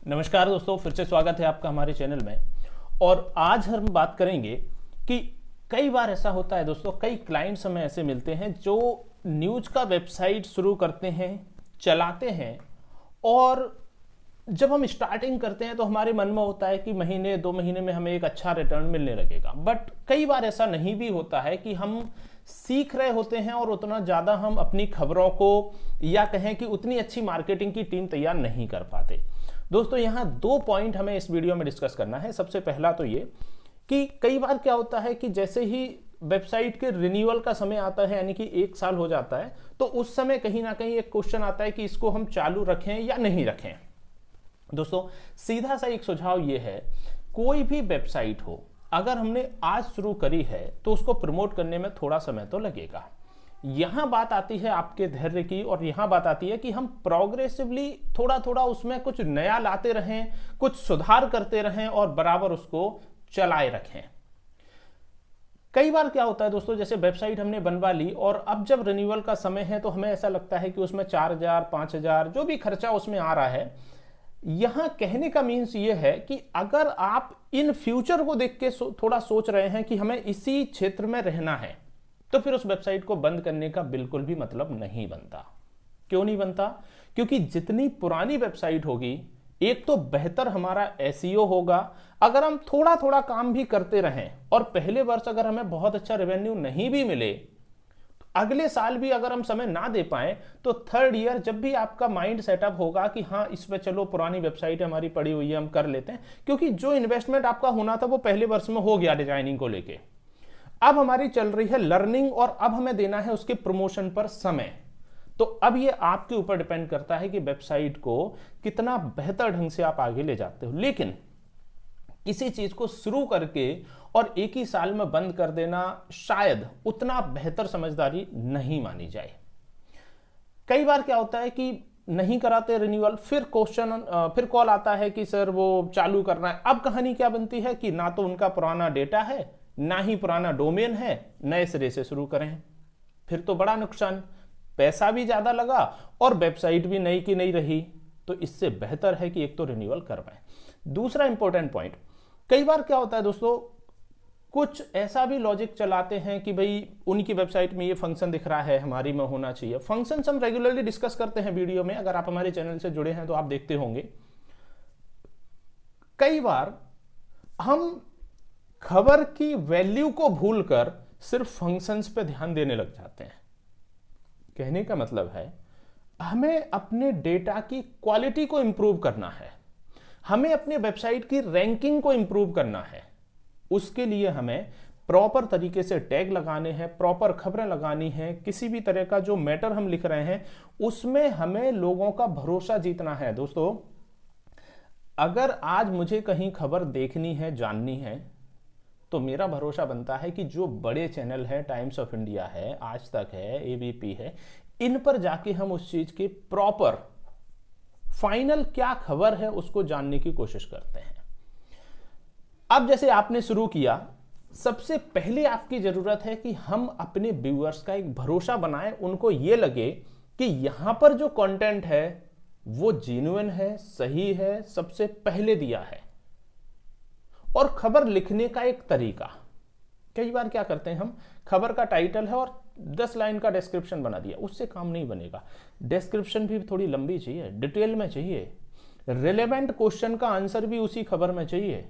नमस्कार दोस्तों, फिर से स्वागत है आपका हमारे चैनल में। और आज हम बात करेंगे कि कई बार ऐसा होता है दोस्तों, कई क्लाइंट्स हमें ऐसे मिलते हैं जो न्यूज़ का वेबसाइट शुरू करते हैं, चलाते हैं, और जब हम स्टार्टिंग करते हैं तो हमारे मन में होता है कि महीने 2 महीने में हमें एक अच्छा रिटर्न मिलने लगेगा। बट कई बार ऐसा नहीं भी होता है कि हम सीख रहे होते हैं और उतना ज़्यादा हम अपनी खबरों को या कहें कि उतनी अच्छी मार्केटिंग की टीम तैयार नहीं कर पाते। दोस्तों, यहाँ 2 पॉइंट हमें इस वीडियो में डिस्कस करना है। सबसे पहला तो ये कि कई बार क्या होता है कि जैसे ही वेबसाइट के रिन्यूअल का समय आता है, यानी कि 1 साल हो जाता है, तो उस समय कहीं ना कहीं एक क्वेश्चन आता है कि इसको हम चालू रखें या नहीं रखें। दोस्तों, सीधा सा एक सुझाव ये है, कोई भी वेबसाइट हो, अगर हमने आज शुरू करी है तो उसको प्रमोट करने में थोड़ा समय तो लगेगा। यहां बात आती है आपके धैर्य की, और यहां बात आती है कि हम प्रोग्रेसिवली थोड़ा थोड़ा उसमें कुछ नया लाते रहें, कुछ सुधार करते रहें और बराबर उसको चलाए रखें। कई बार क्या होता है दोस्तों, जैसे वेबसाइट हमने बनवा ली और अब जब रिन्यूअल का समय है तो हमें ऐसा लगता है कि उसमें 4000 5000 जो भी खर्चा उसमें आ रहा है। यहां कहने का मीन्स ये है कि अगर आप इन फ्यूचर को देख के थोड़ा सोच रहे हैं कि हमें इसी क्षेत्र में रहना है, तो फिर उस वेबसाइट को बंद करने का बिल्कुल भी मतलब नहीं बनता। क्यों नहीं बनता? क्योंकि जितनी पुरानी वेबसाइट होगी, एक तो बेहतर हमारा एसईओ होगा। अगर हम थोड़ा थोड़ा काम भी करते रहें और पहले वर्ष अगर हमें बहुत अच्छा रेवेन्यू नहीं भी मिले, अगले साल भी अगर हम समय ना दे पाए, तो थर्ड ईयर जब भी आपका माइंड सेटअप होगा कि हाँ, इस पे चलो पुरानी वेबसाइट हमारी पड़ी हुई है, हम कर लेते हैं, क्योंकि जो इन्वेस्टमेंट आपका होना था वो पहले वर्ष में हो गया डिजाइनिंग को लेके। अब हमारी चल रही है लर्निंग और अब हमें देना है उसके प्रमोशन पर समय। तो अब ये आपके ऊपर डिपेंड करता है कि वेबसाइट को कितना बेहतर ढंग से आप आगे ले जाते हो। लेकिन किसी चीज को शुरू करके और एक ही साल में बंद कर देना शायद उतना बेहतर समझदारी नहीं मानी जाए। कई बार क्या होता है कि नहीं कराते रिन्यूअल, फिर कॉल आता है कि सर वो चालू करना है। अब कहानी क्या बनती है कि ना तो उनका पुराना डेटा है, ना ही पुराना डोमेन है, नए सिरे से शुरू करें, फिर तो बड़ा नुकसान, पैसा भी ज्यादा लगा और वेबसाइट भी नई की नई रही। तो इससे बेहतर है कि एक तो रिन्यूअल करवाएं। दूसरा इंपॉर्टेंट पॉइंट, कई बार क्या होता है दोस्तों, कुछ ऐसा भी लॉजिक चलाते हैं कि भाई उनकी वेबसाइट में ये फंक्शन दिख रहा है, हमारी में होना चाहिए। फंक्शन हम रेगुलरली डिस्कस करते हैं वीडियो में, अगर आप हमारे चैनल से जुड़े हैं तो आप देखते होंगे। कई बार हम खबर की वैल्यू को भूलकर सिर्फ फंक्शंस पे ध्यान देने लग जाते हैं। कहने का मतलब है, हमें अपने डेटा की क्वालिटी को इंप्रूव करना है, हमें अपने वेबसाइट की रैंकिंग को इंप्रूव करना है। उसके लिए हमें प्रॉपर तरीके से टैग लगाने हैं, प्रॉपर खबरें लगानी है। किसी भी तरह का जो मैटर हम लिख रहे हैं उसमें हमें लोगों का भरोसा जीतना है। दोस्तों, अगर आज मुझे कहीं खबर देखनी है, जाननी है, तो मेरा भरोसा बनता है कि जो बड़े चैनल है, टाइम्स ऑफ इंडिया है, आज तक है, एबीपी है, इन पर जाके हम उस चीज के प्रॉपर फाइनल क्या खबर है उसको जानने की कोशिश करते हैं। अब जैसे आपने शुरू किया, सबसे पहले आपकी जरूरत है कि हम अपने व्यूअर्स का एक भरोसा बनाएं, उनको यह लगे कि यहां पर जो कंटेंट है वो जेन्युइन है, सही है, सबसे पहले दिया है। और खबर लिखने का एक तरीका, कई बार क्या करते हैं हम, खबर का टाइटल है और 10 लाइन का डिस्क्रिप्शन बना दिया, उससे काम नहीं बनेगा। डिस्क्रिप्शन भी थोड़ी लंबी चाहिए, डिटेल में चाहिए, रिलेवेंट क्वेश्चन का आंसर भी उसी खबर में चाहिए।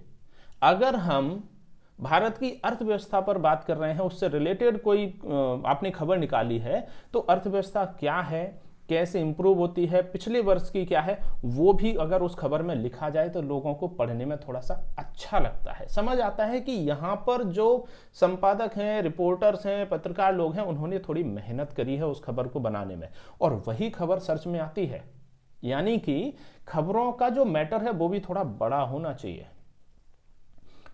अगर हम भारत की अर्थव्यवस्था पर बात कर रहे हैं, उससे रिलेटेड कोई आपने खबर निकाली है, तो अर्थव्यवस्था क्या है, कैसे इंप्रूव होती है, पिछले वर्ष की क्या है, वो भी अगर उस खबर में लिखा जाए तो लोगों को पढ़ने में थोड़ा सा अच्छा लगता है। समझ आता है कि यहाँ पर जो संपादक हैं, रिपोर्टर्स हैं, पत्रकार लोग हैं, उन्होंने थोड़ी मेहनत करी है उस खबर को बनाने में, और वही खबर सर्च में आती है। यानी कि खबरों का जो मैटर है वो भी थोड़ा बड़ा होना चाहिए।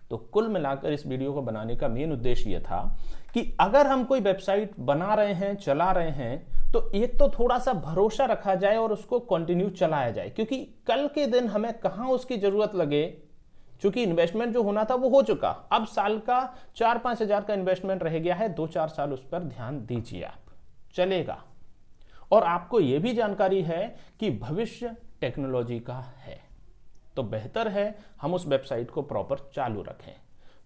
तो कुल मिलाकर इस वीडियो को बनाने का मेन उद्देश्य यह था कि अगर हम कोई वेबसाइट बना रहे हैं, चला रहे हैं, तो एक तो थोड़ा सा भरोसा रखा जाए और उसको कंटिन्यू चलाया जाए, क्योंकि कल के दिन हमें कहां उसकी जरूरत लगे, क्योंकि इन्वेस्टमेंट जो होना था वो हो चुका। अब साल का 4-5 हजार का इन्वेस्टमेंट रह गया है, 2-4 साल उस पर ध्यान दीजिए, आप चलेगा। और आपको यह भी जानकारी है कि भविष्य टेक्नोलॉजी का है। तो बेहतर है हम उस वेबसाइट को प्रॉपर चालू रखें।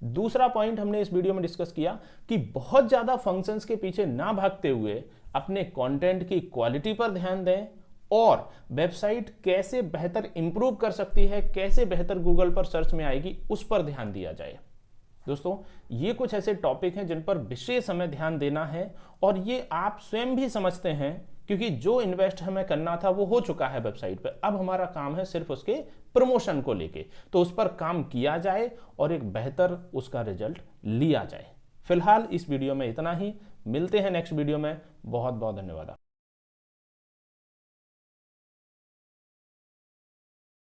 दूसरा पॉइंट हमने इस वीडियो में डिस्कस किया कि बहुत ज़्यादा फंक्शंस के पीछे ना भागते हुए अपने कंटेंट की क्वालिटी पर ध्यान दें और वेबसाइट कैसे बेहतर इंप्रूव कर सकती है, कैसे बेहतर गूगल पर सर्च में आएगी, उस पर ध्यान दिया जाए। दोस्तों, ये कुछ ऐसे टॉपिक हैं जिन पर विशेष हमें ध्यान देना है और ये आप स्वयं भी समझते हैं, क्योंकि जो इन्वेस्ट हमें करना था वो हो चुका है वेबसाइट पे। अब हमारा काम है सिर्फ उसके प्रमोशन को लेके, तो उस पर काम किया जाए और एक बेहतर उसका रिजल्ट लिया जाए। फिलहाल इस वीडियो में इतना ही, मिलते हैं नेक्स्ट वीडियो में। बहुत बहुत धन्यवाद।